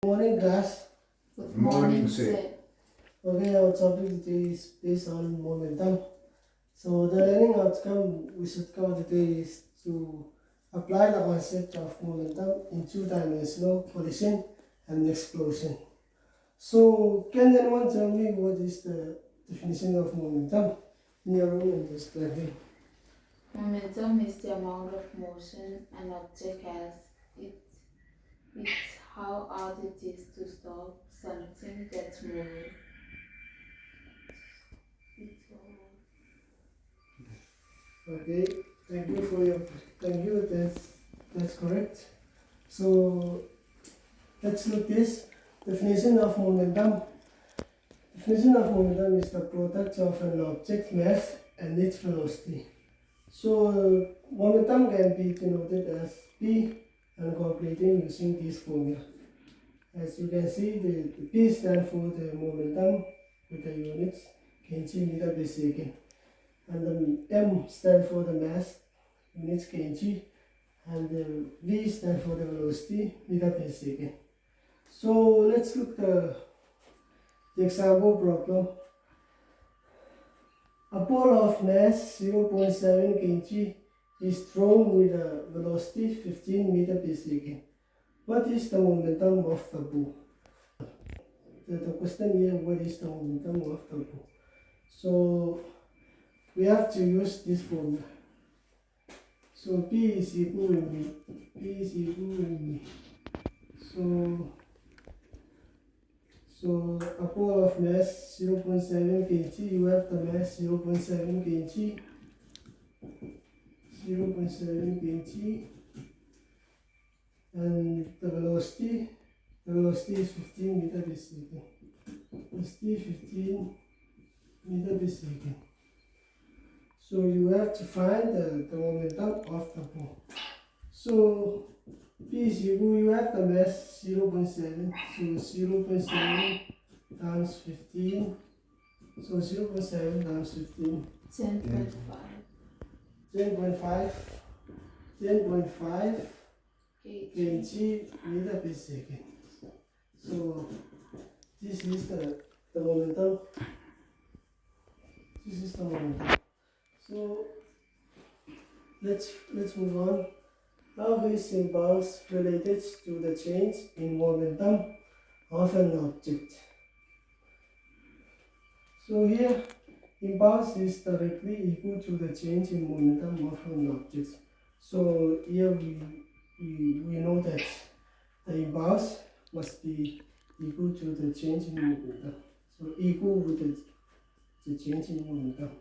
Morning class. Good morning, sir. Okay, our topic today is based on momentum. So the learning outcome we should cover today is to apply the concept of momentum in two-dimensional collision and explosion. So can anyone tell me what is the definition of momentum in your own understanding? Momentum is the amount of motion an object has. It's how hard it is to stop something that's moving. Okay, thank you. That's correct. So let's look this definition of momentum. Definition of momentum is the product of an object mass and its velocity. So momentum can be denoted as P and calculating using this formula. As you can see, the P stands for the momentum with the units kg meter per second, and the M stands for the mass, units kg, and the V stands for the velocity, meter per second. So let's look the example problem. A ball of mass 0.7 kg is thrown with a velocity 15 meters per second. What is the momentum of the ball? The question here, what is the momentum of the ball? So we have to use this formula. So P is equal to V. P is equal to V. So a ball of mass 0.7 kg, you have the mass 0.7 kg, 0.7 kg, and the velocity is 15 meters per second. Velocity 15 meters per second. So you have to find the momentum of the ball. So P is equal, you have the mass 0.7, so 0.7 times 15, so 0.7 times 15, 10.5 10.5 kg meter per second. So this is the momentum. This is the momentum. So let's move on. How is impulse related to the change in momentum of an object? So here, impulse is directly equal to the change in momentum of an object. So here we know that the impulse must be equal to the change in momentum. So equal with the change in momentum.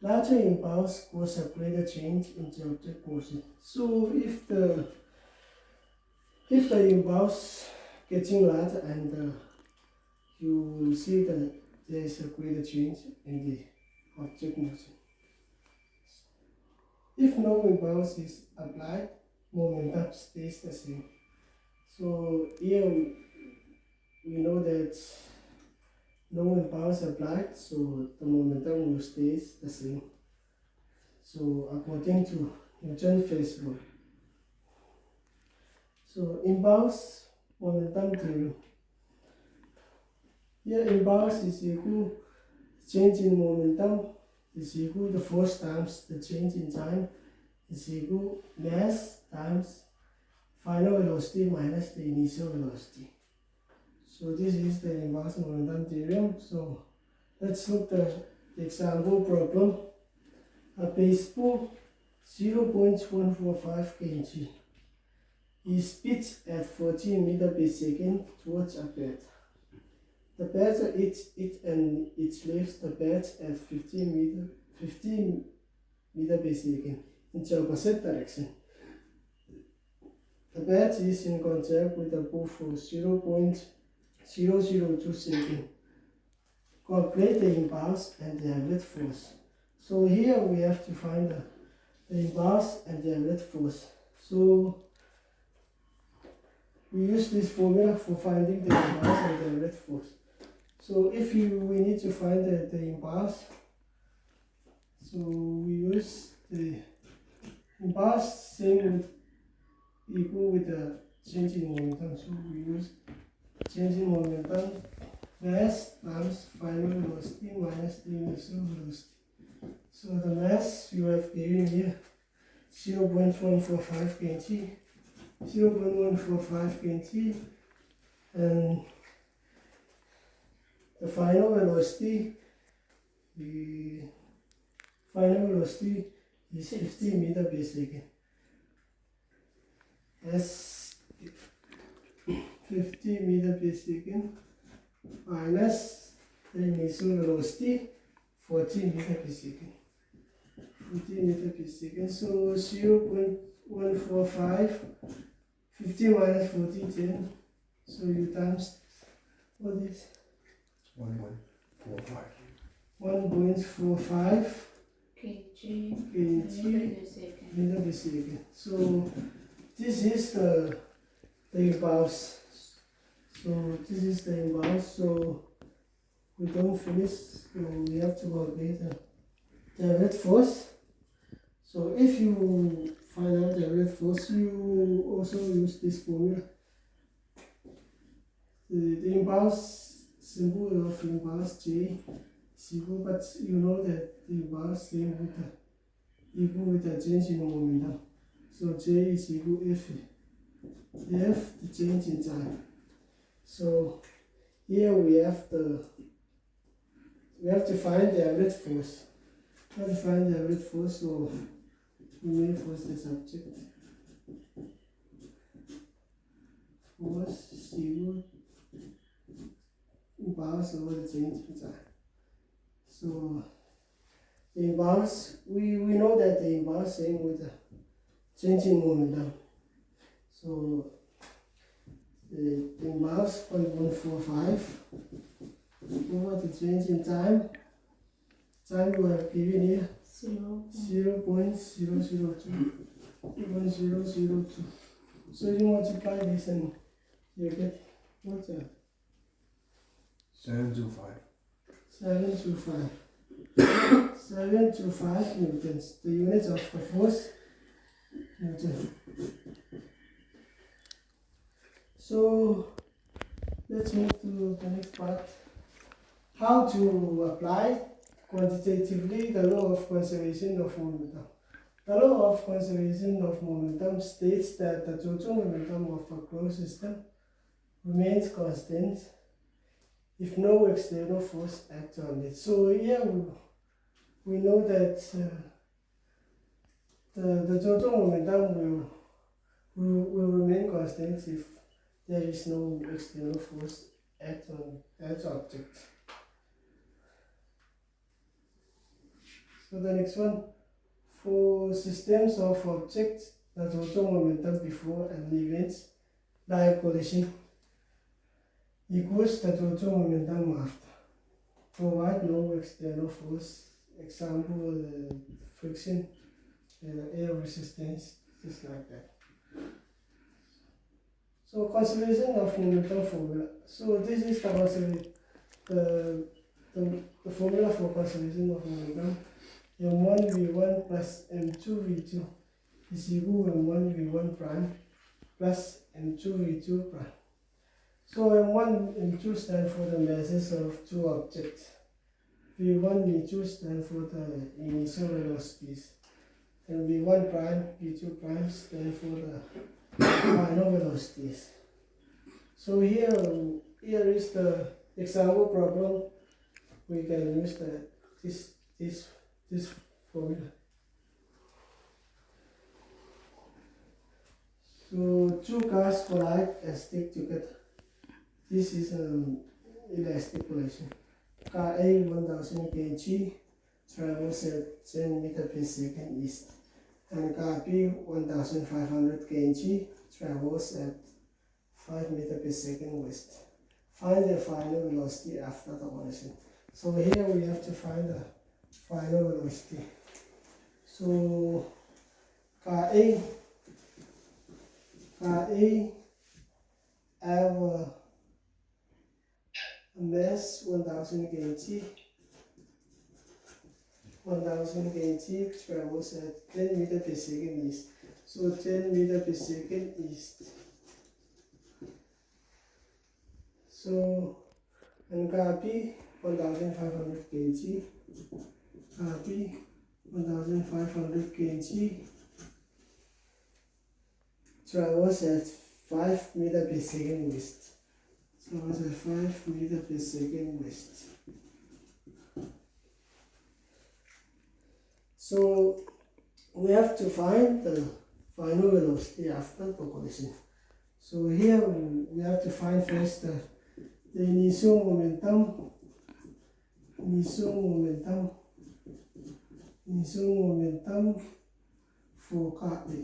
Larger impulse causes a greater change in the object motion. So if the impulse getting larger, and you will see that there is a greater change in the object motion. If no impulse is applied, momentum stays the same. So here we know that no impulse applied, so the momentum will stay the same. So according to Newton's first law. So impulse momentum theory. Here impulse is equal change in momentum is equal to force times the change in time is equal mass times final velocity minus the initial velocity. So this is the impulse momentum theorem. So let's look at the example problem. A baseball 0.145 kg is pitched at 14 meters per second towards a bat. The batter hits it and it leaves the bat at 15 meters per second in the opposite direction. The bat is in contact with the ball for 0.002 seconds. Calculate the impulse and the average force. So here we have to find the impulse and the average force. So we use this formula for finding the impulse and the average force. So if we need to find the impulse, so we use the impulse same with equal with the change in momentum. So we use change in momentum mass times final velocity minus the initial velocity. So the mass you have given here 0.145 kg, 0.145 kg, and the final velocity is 50 meter per second. As 50 meter per second minus the initial velocity 40 meter per second. 40 meter per second. So 0.145, 50 minus 40, 10. So you times what is 1.45. 1.45 kg meter per second. So this is the impulse. So this is the impulse. So we don't finish. So we have to calculate the rate force. So if you find out the rate force, you also use this formula. The impulse symbol of impulse J is equal, but you know that the impulse same with the equal with the change in momentum. So J is equal F, the change in time. So here we have to find the average force. We have to find the average force, so we may force the subject. Force is equal impulse over the change in time. So the impulse, we know that the impulse same with the change in momentum. So the impulse 1.145 over the change in time. Time we have given here 0.002. So you multiply this and you get what's that? 725. 725 newtons. The unit of the force, Newton. So let's move to the next part. How to apply quantitatively the law of conservation of momentum. The law of conservation of momentum states that the total momentum of a closed system remains constant if no external force acts on it. So here we know that the total momentum will remain constant if there is no external force act on that object. So the next one, for systems of objects, the total momentum before an event like collision equals the total momentum after. Provide no external force, example friction, air resistance, just like that. So conservation of momentum formula. So this is the formula for conservation of momentum. M1 V1 plus M2 V2 is equal to M1 V1 prime plus M2 V2 prime. So M1 M2 stand for the masses of two objects. V1 V2 stand for the initial velocities. And V1 prime V2 prime stand for the final velocities. So here is the example problem. We can use this formula. So two cars collide and stick together. This is an elastic collision. Car A 1000 kg travels at 10 meters per second east, and car B 1500 kg travels at 5 meters per second west. Find the final velocity after the collision. So here we have to find the final velocity. So car A have a mass 1000 kg. 1000 kg travels at 10 meters per second east. So 10 meters per second east So, and copy 1500 kg, copy 1500 kg, travels at 5 meter per second west. Travels at 5 meter per second west. So we have to find the final velocity after the collision. So here we have to find first the initial momentum for car A.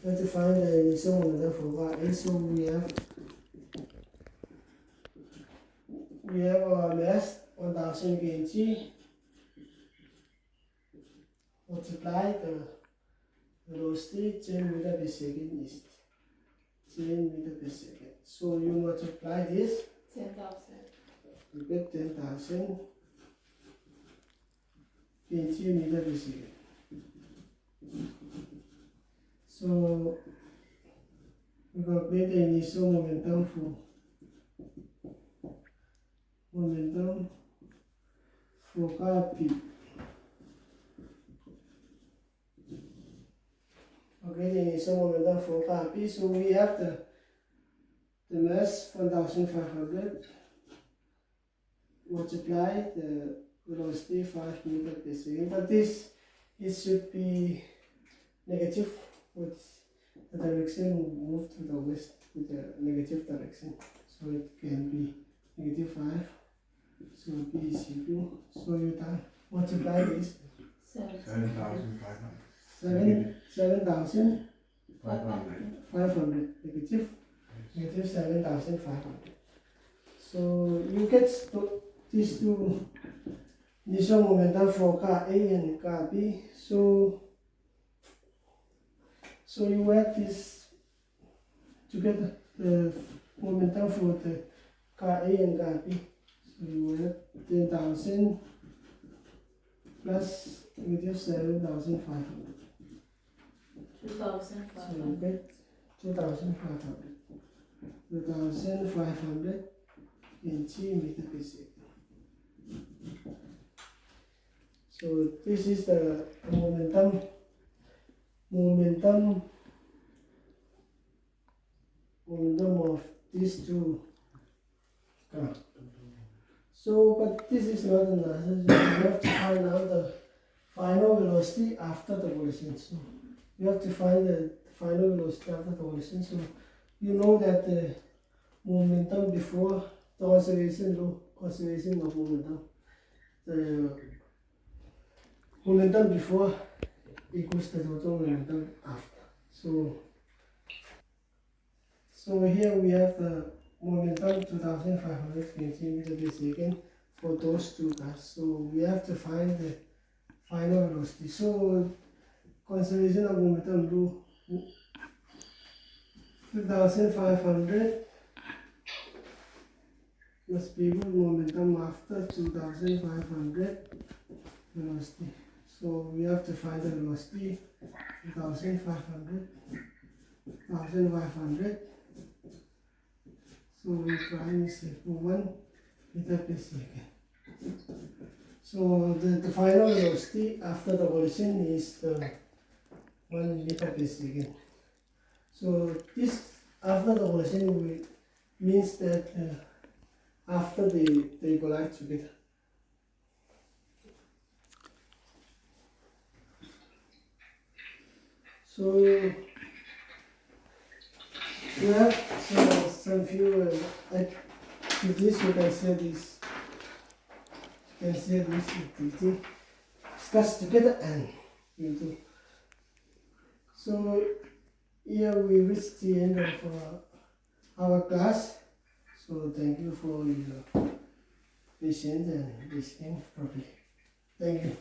We have to find the initial momentum for car A. So we have our mass 1000 kg, multiply the velocity 10 meter per second is 10 meter per second. So you multiply this, 10,000. you get 10,000 kg meter per second. So we calculate the initial momentum for car P. Okay, the initial momentum for car P. So we have the mass 1500 multiply the velocity 5 meter per second. But this it should be negative with the direction moved to the west with the negative direction. So it can be negative 5. So P is equal. So you multiply this 7,500. 7,500 negative 7,500. So you get these two initial momentum for car A and car B. So you add this together, the momentum for the car A and car B. So you add 10,000 plus negative 7,500. 2,500. So you get 2,500. 2,500 kg meter per second. So this is the momentum of these two cars. So, but this is not enough. You have to find out the final velocity after the collision. So you have to find the final velocity after the collision. So you know that the momentum before the conservation of momentum. The momentum before equals the total momentum after. So here we have the momentum 2,500 km per second for those two cars. So we have to find the final velocity. So conservation of momentum do 2,500 must be equal momentum after 2,500 velocity. So we have to find the velocity 2,500. So we prime is equal 1 meter per second. So the final velocity after the collision is 1 meter per second. So this after the collision means that after they collide together. So you have some few to this you can say this. You can say this activity. Discuss together and you do. So here we reach the end of our class. So thank you for your patience and listening properly. Thank you.